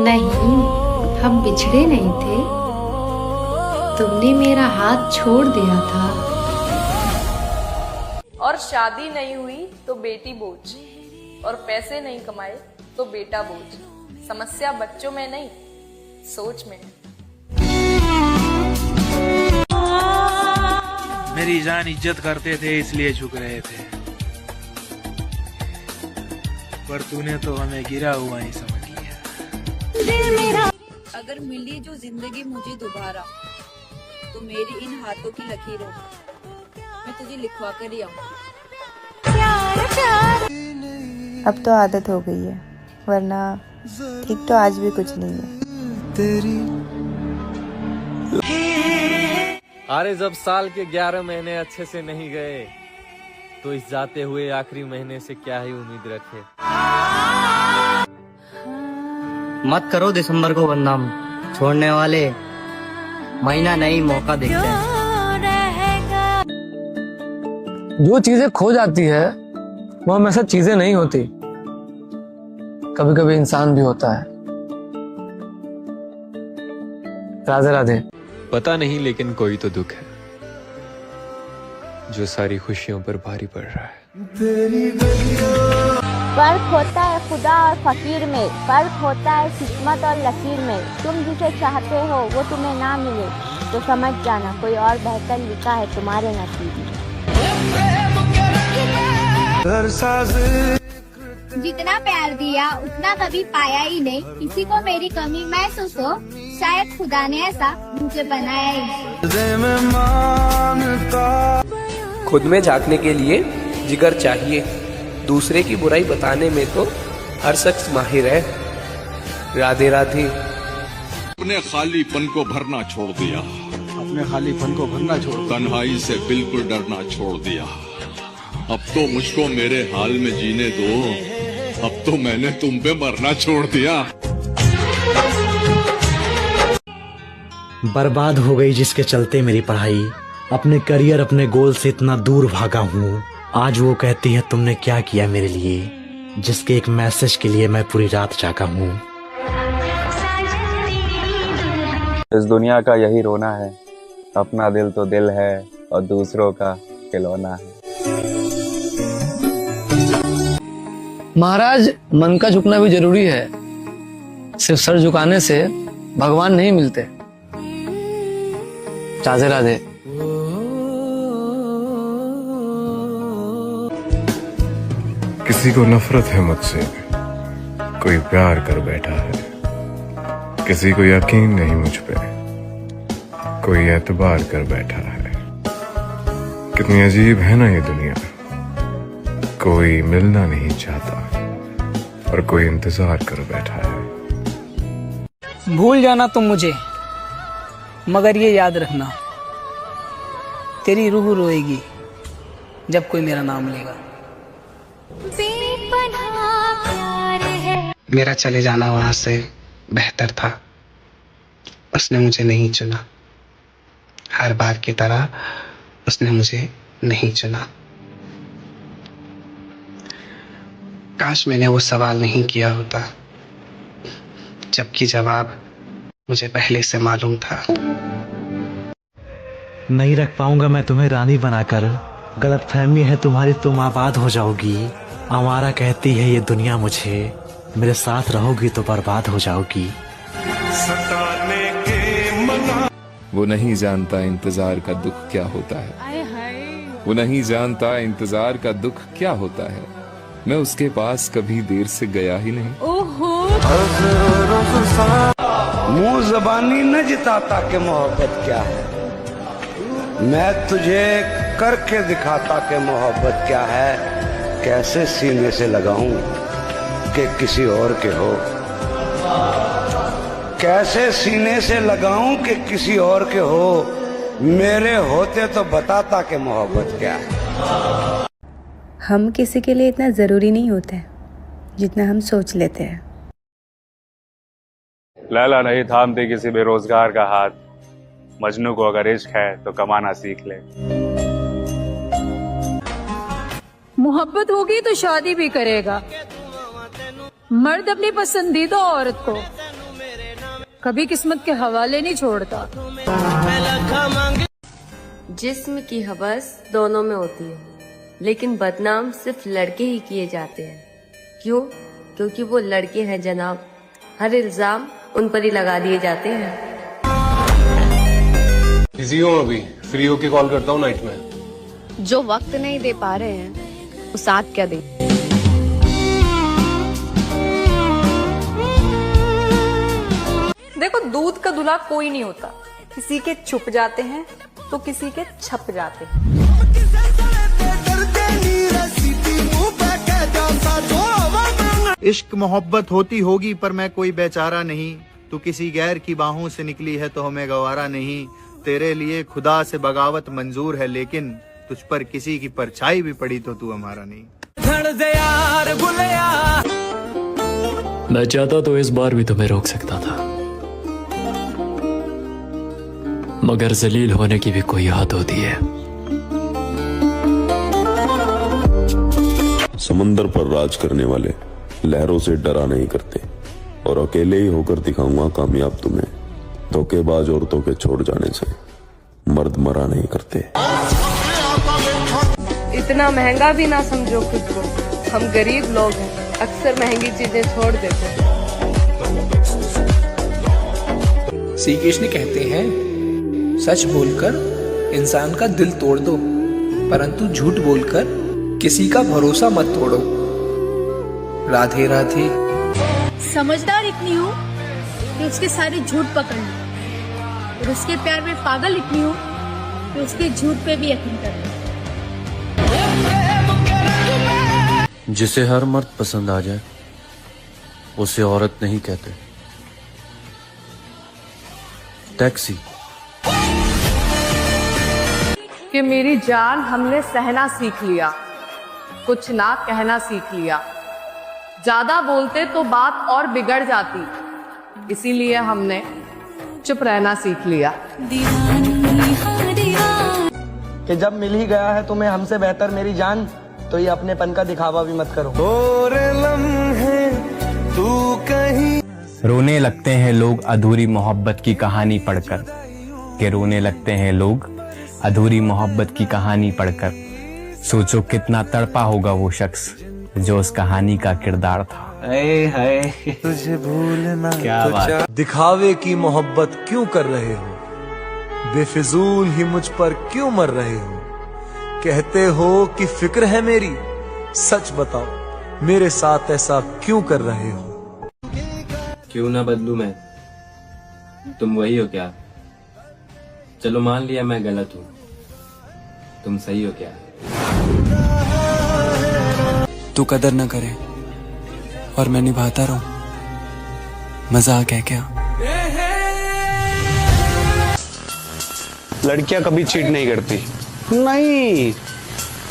नहीं, हम बिछड़े नहीं थे, तुमने मेरा हाथ छोड़ दिया था। और शादी नहीं हुई तो बेटी बोझ, और पैसे नहीं कमाए तो बेटा बोझ। समस्या बच्चों में नहीं, सोच में है। मेरी जान इज्जत करते थे इसलिए झुक रहे थे, पर तूने तो हमें गिरा हुआ ही समझ लिया। अगर मिली जो जिंदगी मुझे दोबारा, तो मेरी इन हाथों की लकीरों मैं तुझे लिखवा कर ही आऊंगी। अब तो आदत हो गई है, वरना ठीक तो आज भी कुछ नहीं है। अरे जब साल के 11 महीने अच्छे से नहीं गए, तो इस जाते हुए आखिरी महीने से क्या ही उम्मीद रखे। मत करो दिसंबर को बदनाम, छोड़ने वाले महीना नहीं मौका देखते हैं। जो चीजें खो जाती है वो हमेशा चीजें नहीं होती, कभी कभी इंसान भी होता है। राधे राधे। पता नहीं लेकिन कोई तो दुख है जो सारी खुशियों पर भारी पड़ रहा है। फर्क होता है खुदा और फकीर में, फर्क होता है किस्मत और लकीर में। तुम जिसे चाहते हो वो तुम्हें ना मिले तो समझ जाना कोई और बेहतर लिखा है तुम्हारे नसीब में। जितना प्यार दिया उतना कभी पाया ही नहीं, किसी को मेरी कमी महसूस हो शायद खुदा ने ऐसा मुझे बनाया ही। खुद में झांकने के लिए जिगर चाहिए, दूसरे की बुराई बताने में तो हर शख्स माहिर है। राधे राधे। अपने खालीपन को भरना छोड़ दिया, अपने खालीपन को भरना छोड़, तन्हाई से बिल्कुल डरना छोड़ दिया। अब तो मुझको मेरे हाल में जीने दो, अब तो मैंने तुम पे मरना छोड़ दिया। बर्बाद हो गई जिसके चलते मेरी पढ़ाई, अपने करियर अपने गोल से इतना दूर भागा हूँ। आज वो कहती है तुमने क्या किया मेरे लिए, जिसके एक मैसेज के लिए मैं पूरी रात जागा हूँ। इस दुनिया का यही रोना है, अपना दिल तो दिल है और दूसरों का खिलौना है। महाराज, मन का झुकना भी जरूरी है, सिर्फ सर झुकाने से भगवान नहीं मिलते। राधे राधे। किसी को नफरत है मुझसे, कोई प्यार कर बैठा है। किसी को यकीन नहीं मुझ पे, कोई एतबार कर बैठा है। कितनी अजीब है ना ये दुनिया, कोई मिलना नहीं चाहता और कोई इंतजार कर बैठा है। भूल जाना तुम मुझे, मगर ये याद रखना तेरी रूह रोएगी जब कोई मेरा नाम लेगा। मेरा चले जाना वहां से बेहतर था, उसने मुझे नहीं चुना। हर बार की तरह उसने मुझे नहीं चुना। काश मैंने वो सवाल नहीं किया होता, जबकि जवाब मुझे पहले से मालूम था। नहीं रख पाऊंगा मैं तुम्हें रानी बनाकर, गलतफहमी है तुम्हारी तुम आबाद हो जाओगी। आवारा कहती है ये दुनिया मुझे, मेरे साथ रहोगी तो बर्बाद हो जाओगी। वो नहीं जानता इंतजार का दुख क्या होता है, वो नहीं जानता इंतजार का दुख क्या होता है। मैं उसके पास कभी देर से गया ही नहीं। मुंह जबानी न जिताता कि मोहब्बत क्या है, मैं तुझे करके दिखाता कि मोहब्बत क्या है। कैसे सीने से लगाऊं कि किसी और के हो, कैसे सीने से लगाऊं कि किसी और के हो। मेरे होते तो बताता कि मोहब्बत क्या है। हम किसी के लिए इतना ज़रूरी नहीं होते जितना हम सोच लेते हैं। लैला नहीं थामती किसी बेरोजगार का हाथ, मजनू को अगर इश्क है तो कमाना सीख ले। मोहब्बत होगी तो शादी भी करेगा। मर्द अपनी पसंदीदा औरत को कभी किस्मत के हवाले नहीं छोड़ता। जिस्म की हवस दोनों में होती है, लेकिन बदनाम सिर्फ लड़के ही किए जाते हैं। क्यों? क्योंकि वो लड़के हैं जनाब, हर इल्जाम उन पर ही लगा दिए जाते हैं। बिजी हूँ अभी, फ्री होके कॉल करता हूँ नाइट में। जो वक्त नहीं दे पा रहे हैं वो साथ क्या दे। देखो, दूध का दूल्हा कोई नहीं होता, किसी के छुप जाते हैं तो किसी के छप जाते हैं। इश्क मोहब्बत होती होगी पर मैं कोई बेचारा नहीं, तू किसी गैर की बाहों से निकली है तो हमें गवारा नहीं। तेरे लिए खुदा से बगावत मंजूर है, लेकिन तुझ पर किसी की परछाई भी पड़ी तो तू हमारा नहीं। मैं चाहता तो इस बार भी तुम्हें रोक सकता था, मगर जलील होने की भी कोई हद होती है। समंदर पर राज करने वाले लहरों से डरा नहीं करते, और अकेले ही होकर दिखाऊंगा कामयाब तुम्हें। धोखेबाज औरतों के छोड़ जाने से मर्द मरा नहीं करते। इतना महंगा भी ना समझो खुद को, हम गरीब लोग हैं, अक्सर महंगी चीजें छोड़ देते हैं। श्री कृष्ण कहते हैं, सच बोलकर इंसान का दिल तोड़ दो, परंतु झूठ बोलकर किसी का भरोसा मत तोड़ो। राधे राधे। समझदार इतनी हूँ कि उसके सारे झूठ पकड़ लूं, और उसके प्यार में पागल इतनी हूँ कि उसके झूठ पे भी यकीन कर लूं। जिसे हर मर्द पसंद आ जाए उसे औरत नहीं कहते। टैक्सी। कि मेरी जान, हमने सहना सीख लिया, कुछ ना कहना सीख लिया। ज्यादा बोलते तो बात और बिगड़ जाती, इसीलिए हमने चुप रहना सीख लिया। कि जब मिल ही गया है तुम्हें हमसे बेहतर मेरी जान, तो ये अपनेपन का दिखावा भी मत करो। रोने लगते हैं लोग अधूरी मोहब्बत की कहानी पढ़कर, कि रोने लगते हैं लोग अधूरी मोहब्बत की कहानी पढ़कर। सोचो कितना तड़पा होगा वो शख्स जो उस कहानी का किरदार था। तुझे भूलना क्या बात। दिखावे की मोहब्बत क्यों कर रहे हो, बेफिजूल ही मुझ पर क्यों मर रहे हो। कहते हो कि फिक्र है मेरी, सच बताओ मेरे साथ ऐसा क्यों कर रहे हो। क्यों ना बदलू मैं, तुम वही हो क्या। चलो मान लिया मैं गलत हूँ, तुम सही हो क्या। तू कदर न करे और मैं निभाता रहूं, मजाक है क्या। लड़कियां कभी चीट नहीं करती, नहीं,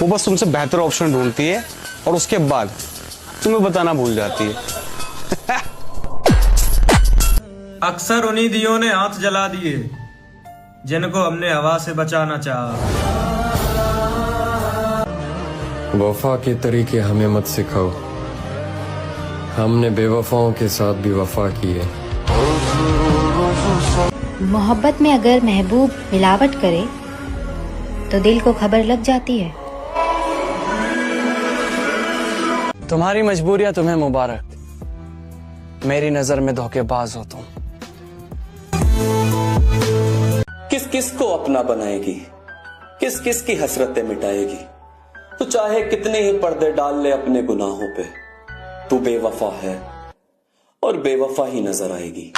वो बस तुमसे बेहतर ऑप्शन ढूंढती है और उसके बाद तुम्हें बताना भूल जाती है। अक्सर उन्हीं दियों ने हाथ जला दिए जिनको हमने हवा से बचाना चाहा। वफा के तरीके हमें मत सिखाओ, हमने बेवफाओं के साथ भी वफा की है। मोहब्बत में अगर महबूब मिलावट करे तो दिल को खबर लग जाती है। तुम्हारी मजबूरियां तुम्हें मुबारक, मेरी नजर में धोखेबाज हो तुम। किस किस को अपना बनाएगी, किस किस की हसरतें मिटाएगी। तू चाहे कितने ही पर्दे डाल ले अपने गुनाहों पे, तू बेवफा है और बेवफा ही नजर आएगी।